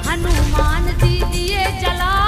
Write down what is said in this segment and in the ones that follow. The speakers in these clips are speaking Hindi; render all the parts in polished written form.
हनुमान जी दिए जला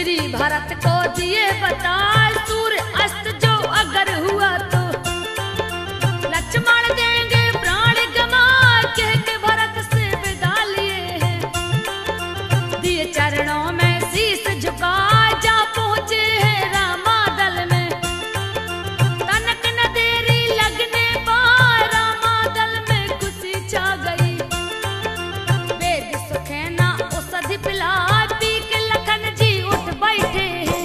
श्री भरत को दिए बता सूर्य अस्त जो अगर हुआ तो लक्ष्मण देंगे प्राण गमा कह के भरत से विदा लिए हैं। दिए चरणों में शीश झुका जा पहुंचे हैं रामा दल में। तनक न देरी लगने पार रामा दल में खुशी छा गई। वेद सुखेना औषधि पिला पी के लखन जी उठ बैठे हैं।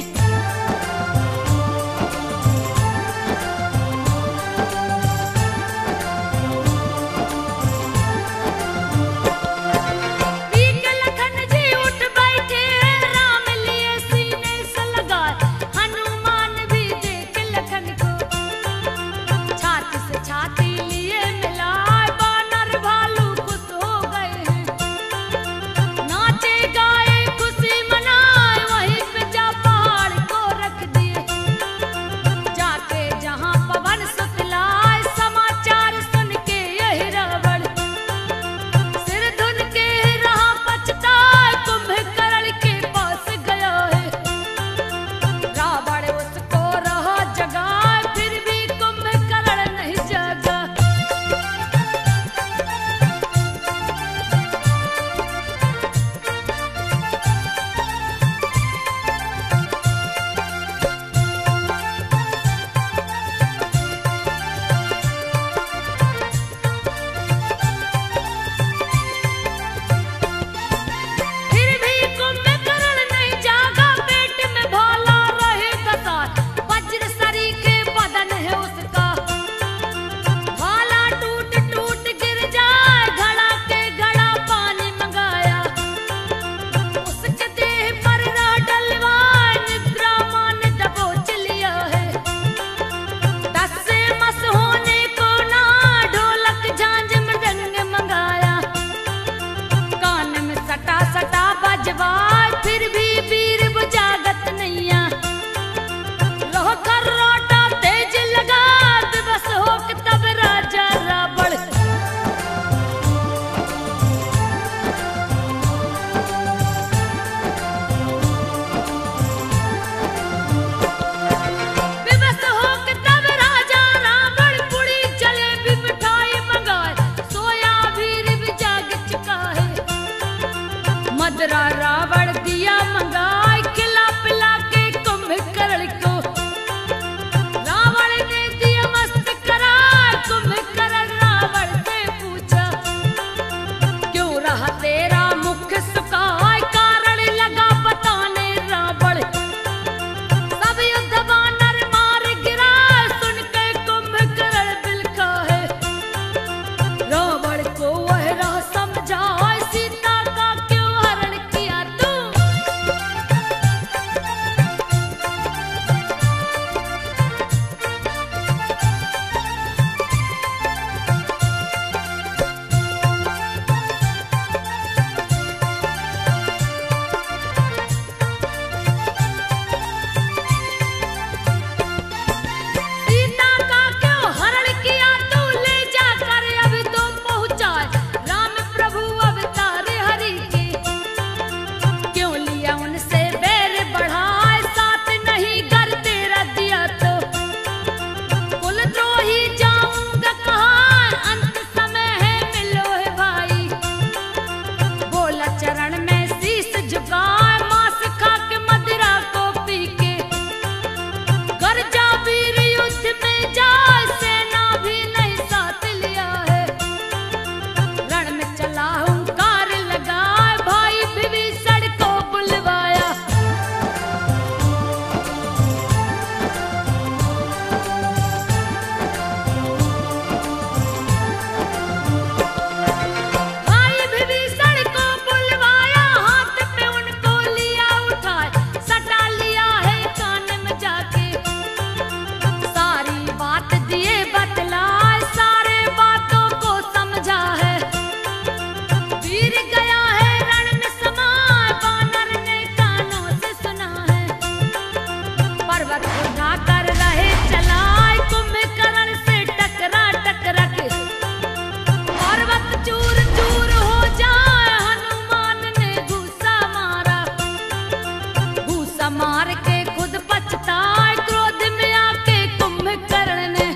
मार के खुद पछताए, क्रोध में आके कुंभकर्ण ने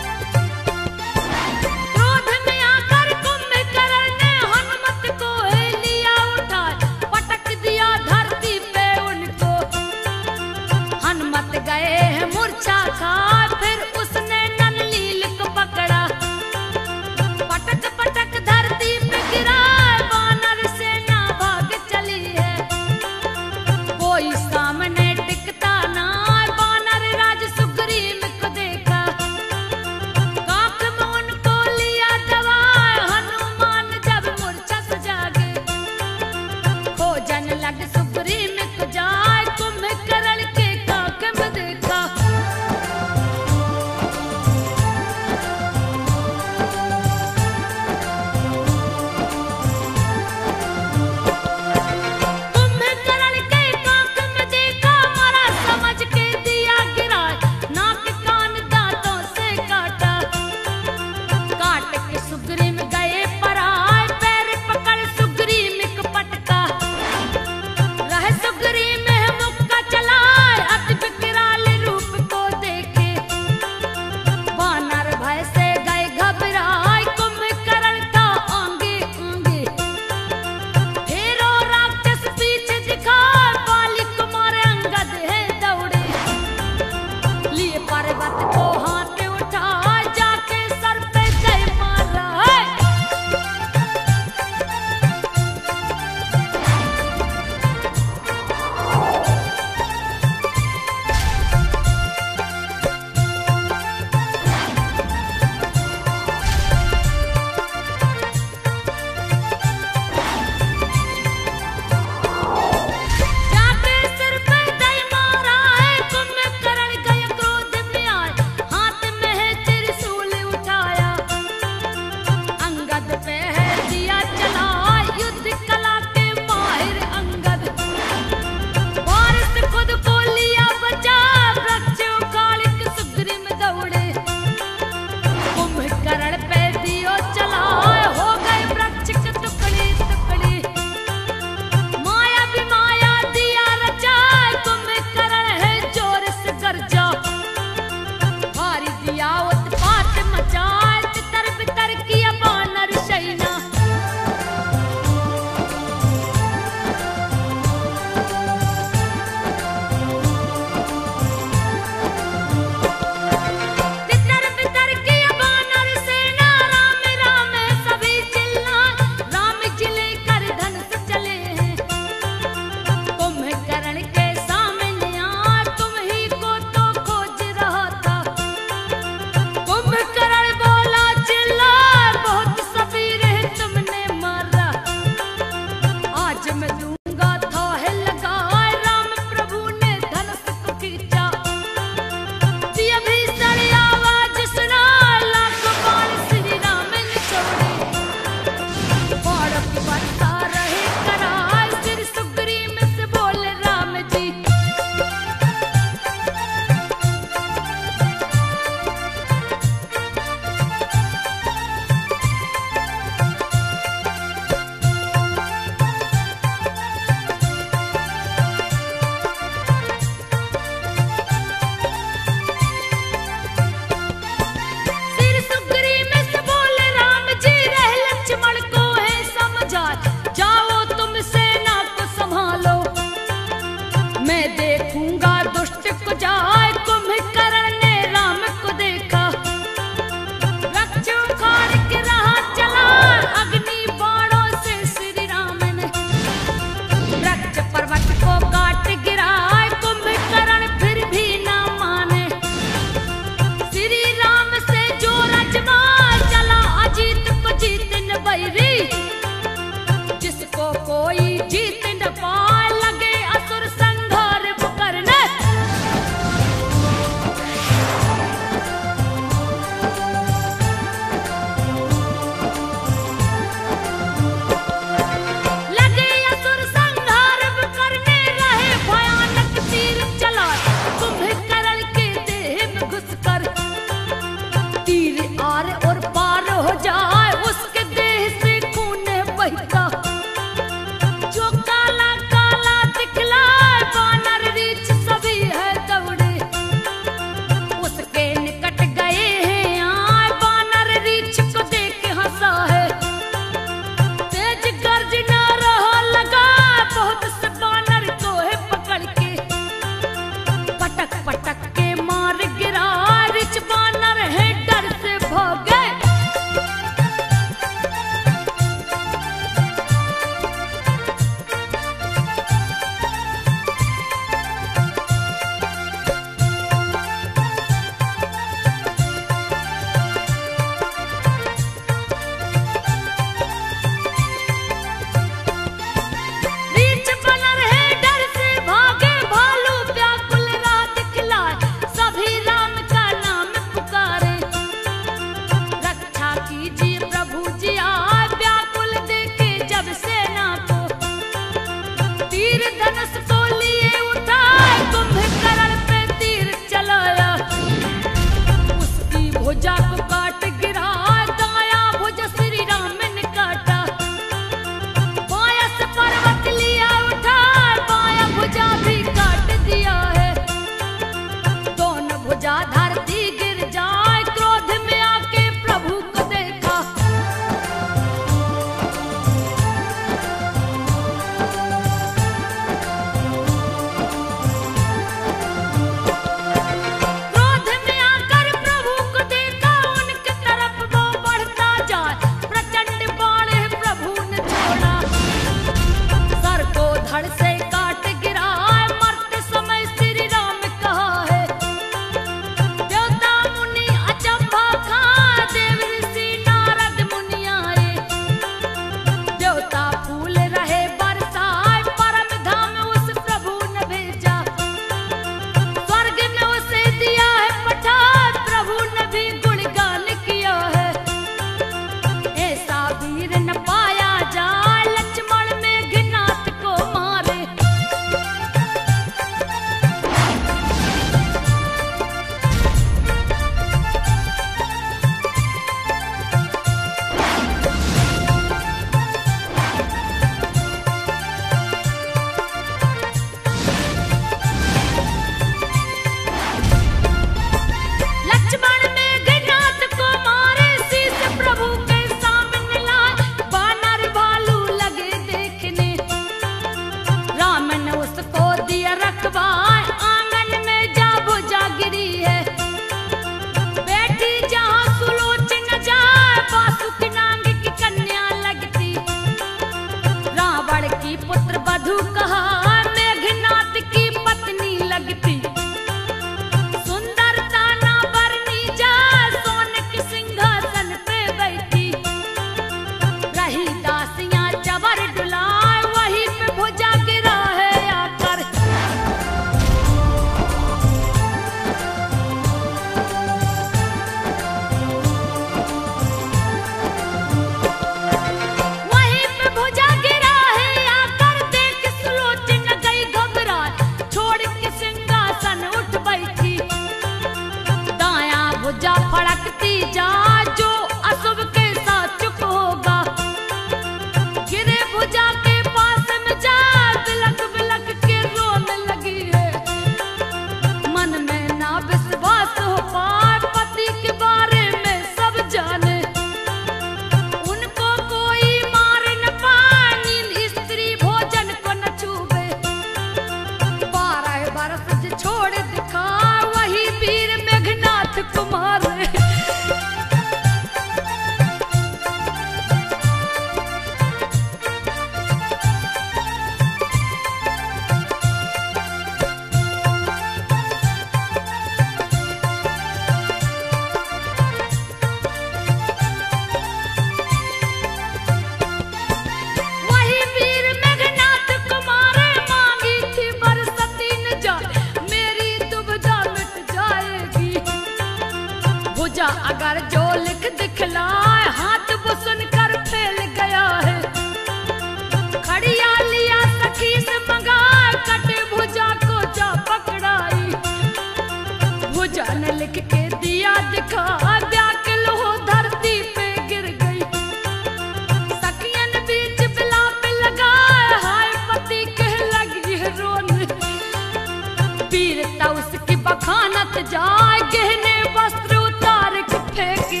जाए, गहने वस्त्र उतार के फेंके।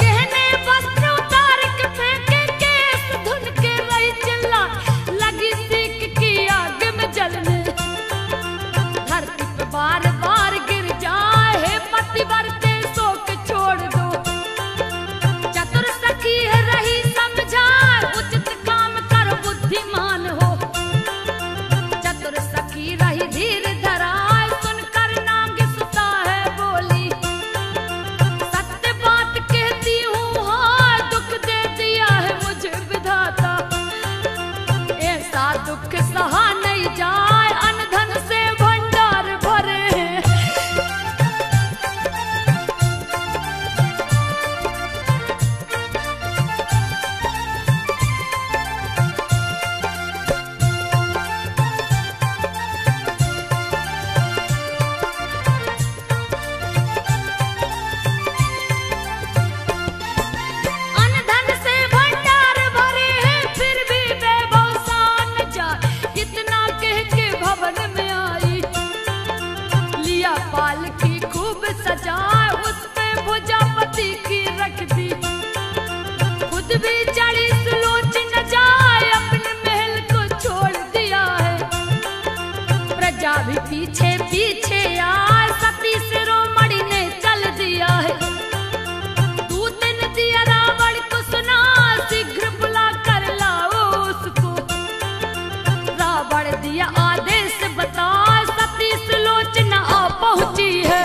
गहने वस्त्र उतार के फेंके, केस धुन के रही चिल्ला, लगी सीख की आग में जलने। धरती पे बार बार गिर जाए, हे पतिव्रते सो के छोड़ दो। चतुर सखी है रही समझाए, उचित काम कर बुद्धिमान हो। चतुर सखी रही धीर धराए, सुनकर नांग सुता है बोली। सत्य बात कहती हूँ हाँ, दुख दे दिया है मुझे विधाता। ऐसा दुख सहा नहीं जाए, अन्न धन से भंडार भरे हैं। अन्न धन से भंडार भरे हैं, फिर भी वैभव सान न जाए। इतना कह के भवन में आई, लिया पालकी खूब सजाए, उस पे भुजापति की रख दी। खुद भी चढ़ी सुलोचन जाए, अपने महल को छोड़ दिया है। प्रजा भी पीछे पीछे आए, सती शिरोमणि ने चल दिया है। दूत ने दिया रावण को सुना, शीघ्र बुला कर लाओ उसको। रावण दिया आदेश बता, सती सुलोचना आ पहुंची है।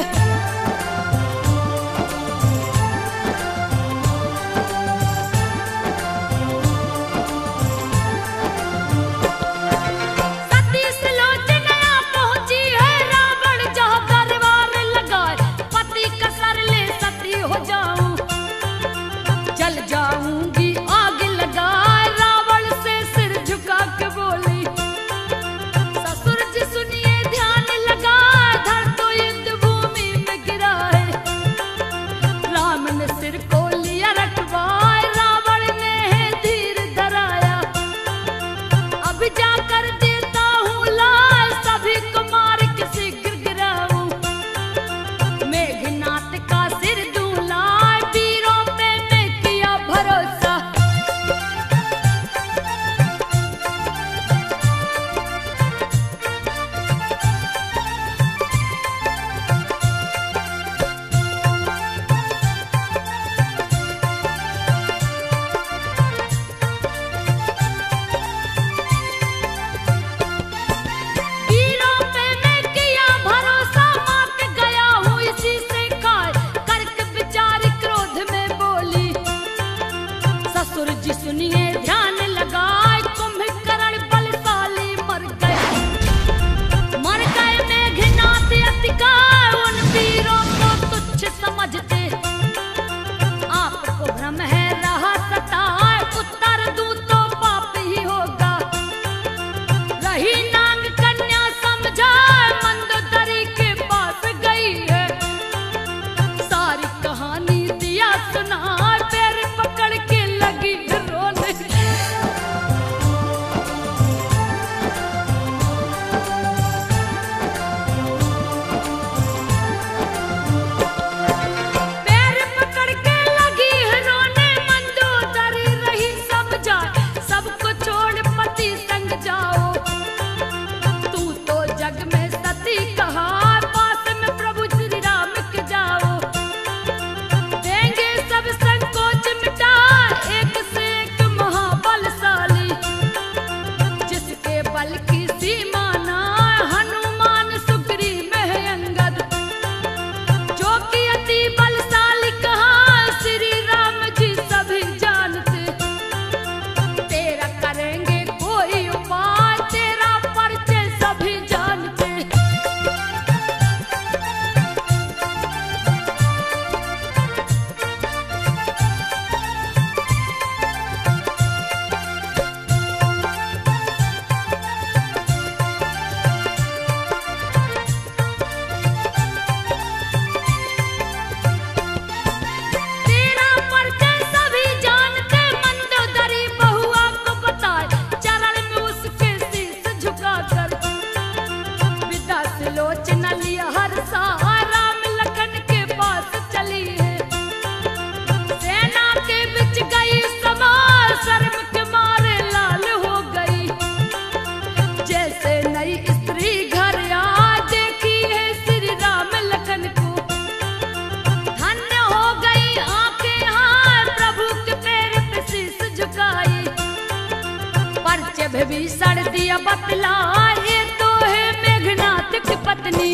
बतलाए तो है मेघनाथ की पत्नी।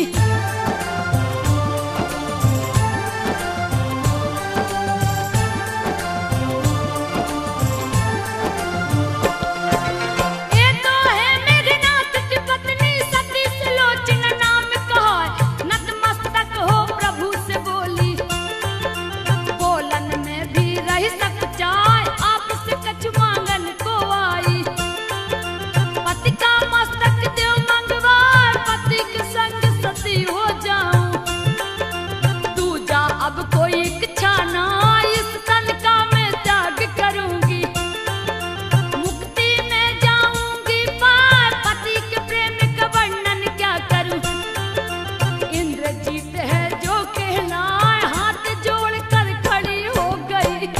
ये तो है मेघनाथ की पत्नी सती सुलोचना नाम कहा, नतमस्तक हो प्रभु से बोली। बोलन में भी रही सच्चाई, आपसे कछु मांगन को आई। पति का मस्तक देव मंगवाए, पति के संग सती हो जाऊं। तू जा अब कोई इच्छा ना, इस तन का मैं त्याग करूंगी। मुक्ति में जाऊंगी पार, पति के प्रेम का वर्णन क्या करूं। इंद्रजीत है जो कहलाए, हाथ जोड़ कर खड़ी हो गई।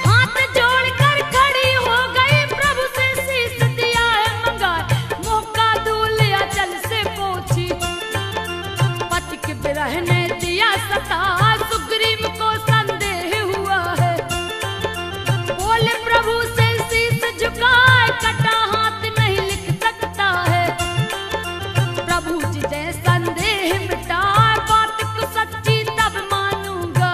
हाथ जोड़कर खड़ी हो गई, प्रभु से शीश दिया है मंगाए। मौका दूलिया चल से पहुंची, पति के विरह ने दिया सता। सुग्रीव को संदेह हुआ है, बोले प्रभु से शीश झुकाए। कटा हाथ नहीं लिख सकता है, प्रभु जी ने संदेह मिटाए। बात को सच्ची तब मानूंगा,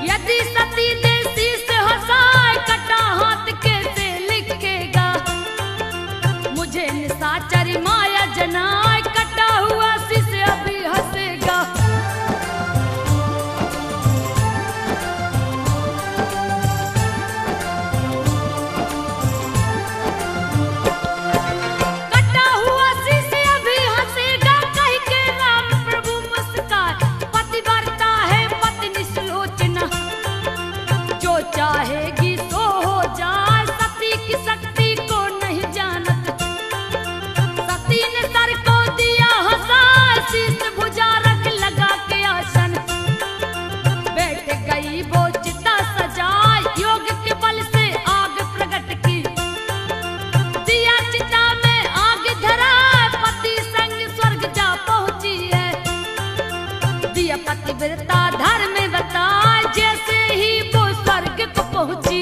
यदि सती ने शीश हंसाए। कटा हाथ कैसे लिखेगा, मुझे निशाचरी माया जनाए। कटा हुआ शीश अभी हंसेगा। कटा हुआ शीश अभी हंसेगा, कह के राम प्रभु मुस्काए। पतिव्रता है पत्नी सुलोचना, जो चाहेगी सो हो जाए। सती की शक्ति को नहीं जानत, सती ने सर को दिया हंसाए। शीश भुजा रख लगा के आसन, बैठ गई वो चिता सजाए। योग के बल से आग प्रकट की, दिया चिता में आग धरा। पति संग स्वर्ग जा पहुंची है, दिया पतिव्रता धर्म बताए। जैसे ही वो स्वर्ग को पहुंची,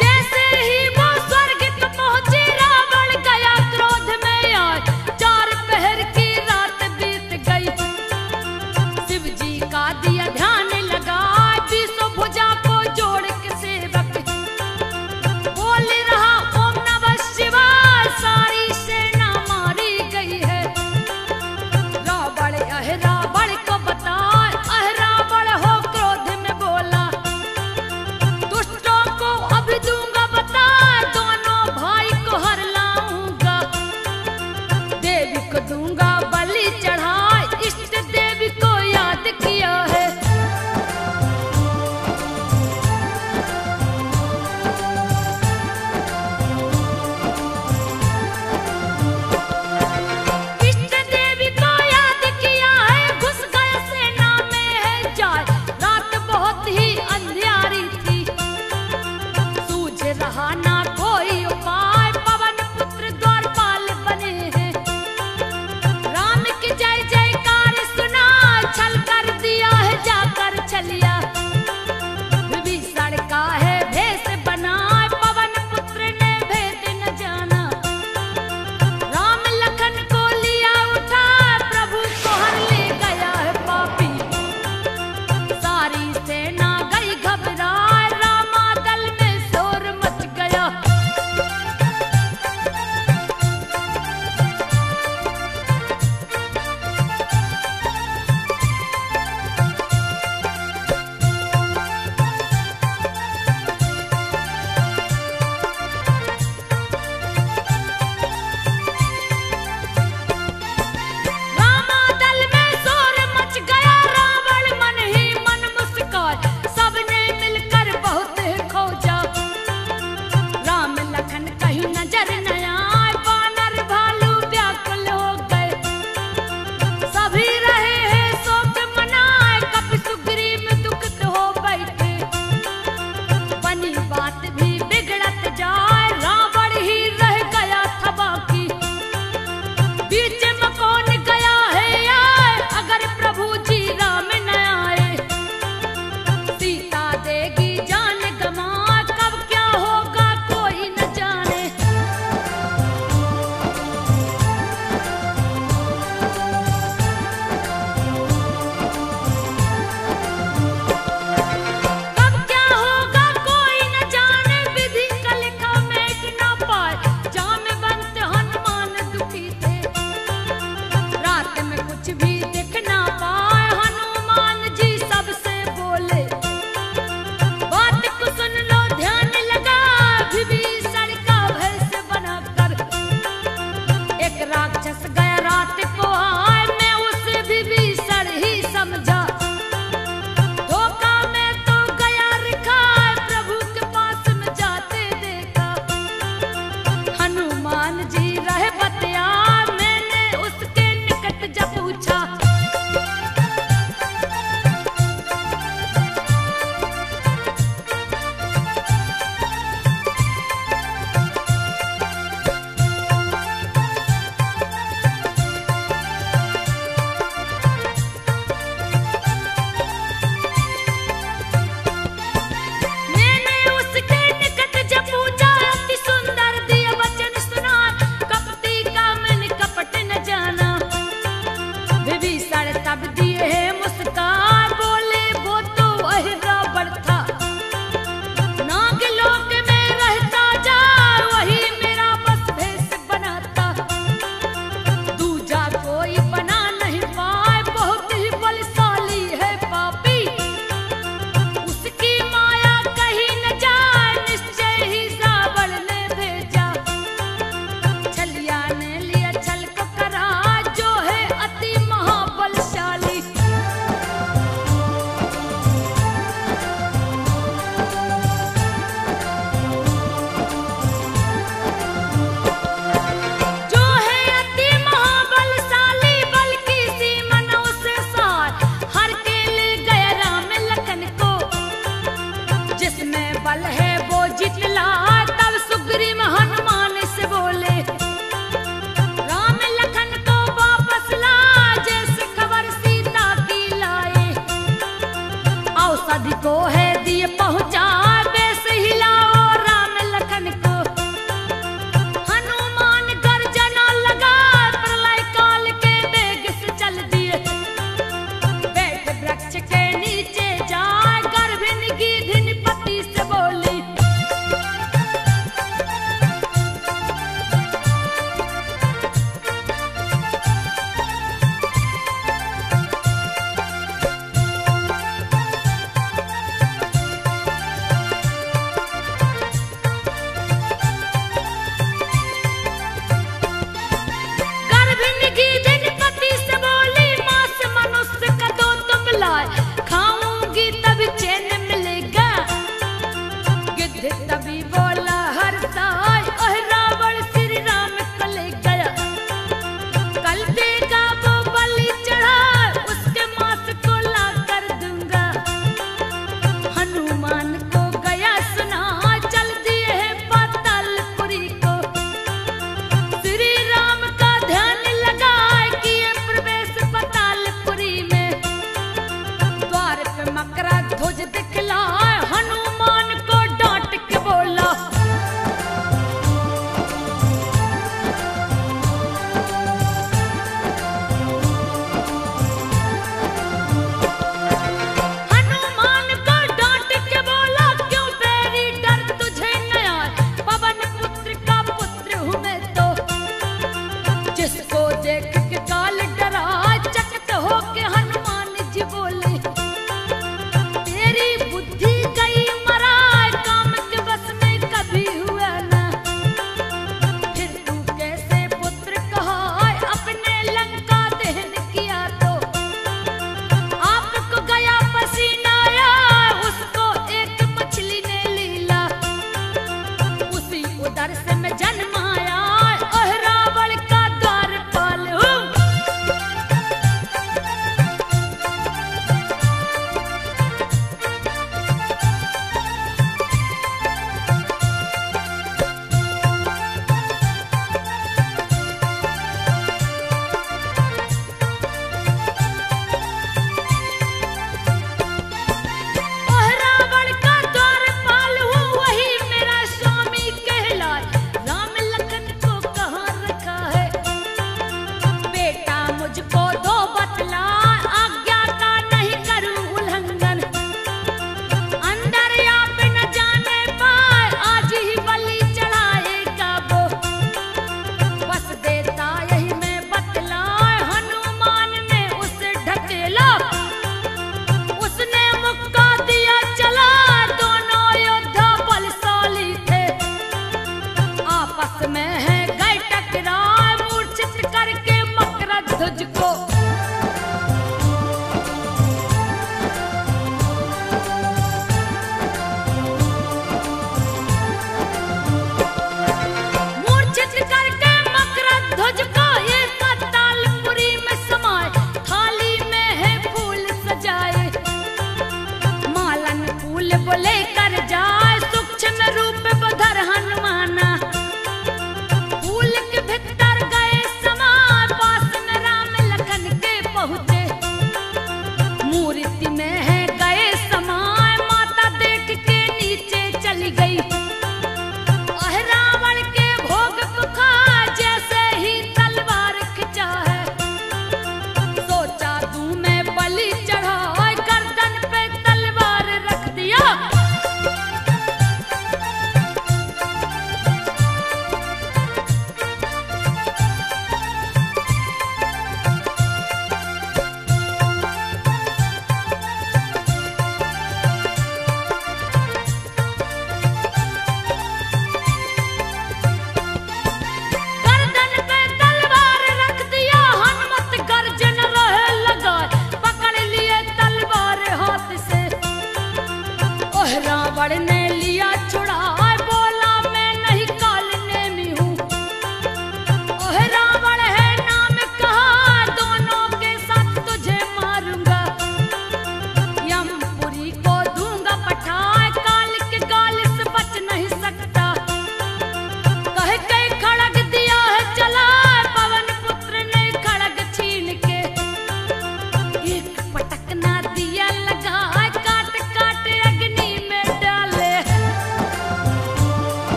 जैसे ही वो स्वर्ग को पहुंची, रावण गया क्रोध में आए। 4 पहर की रात बीत गई, शिव जी का दिया ध्यान लगा। 20 भुजा को जोड़ के सेवक बोल रहा ओम नमः शिवाय। सारी सेना मारी गई है, रावण अहिरावण को बताए। अहिरावण हो क्रोध में बोला, दुष्टों को अभी दूंगा बता। दोनों भाई को हर लाऊंगा, देवी को दूंगा बलि चढ़ाए। इष्ट देवी को याद किया है, इष्ट देवी को याद किया है। घुस गए सेना में है जाए, रात बहुत ही अंधियारी थी। सूझ रहा ना कोई उपाय, पवन पुत्र द्वारपाल बने हैं। राम की जय जयकार सुना, छल कर दिया है जाकर छलिया। विभीषण का है भेष बनाए, पवन पुत्र ने भेद न जाना। राम लखन को लिया उठा, प्रभु को हर ले गया है पापी। सारी सेना गई घबराए, रामा दल में शोर मच गया। बल है वो जितला। तब सुग्रीव हनुमान से बोले राम लखन को वापस ला, जैसे खबर सीता की लाए। औषधि को है दिए पहुंचा, बेस हिलाओ राम लखन को। हनुमान गर्जना लगा, प्रलय काल के वेग से चल दिए। बैठ वृक्ष के नीचे जाए, गर्भिणी गिधिनी पति से बोली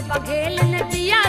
बघेल नदिया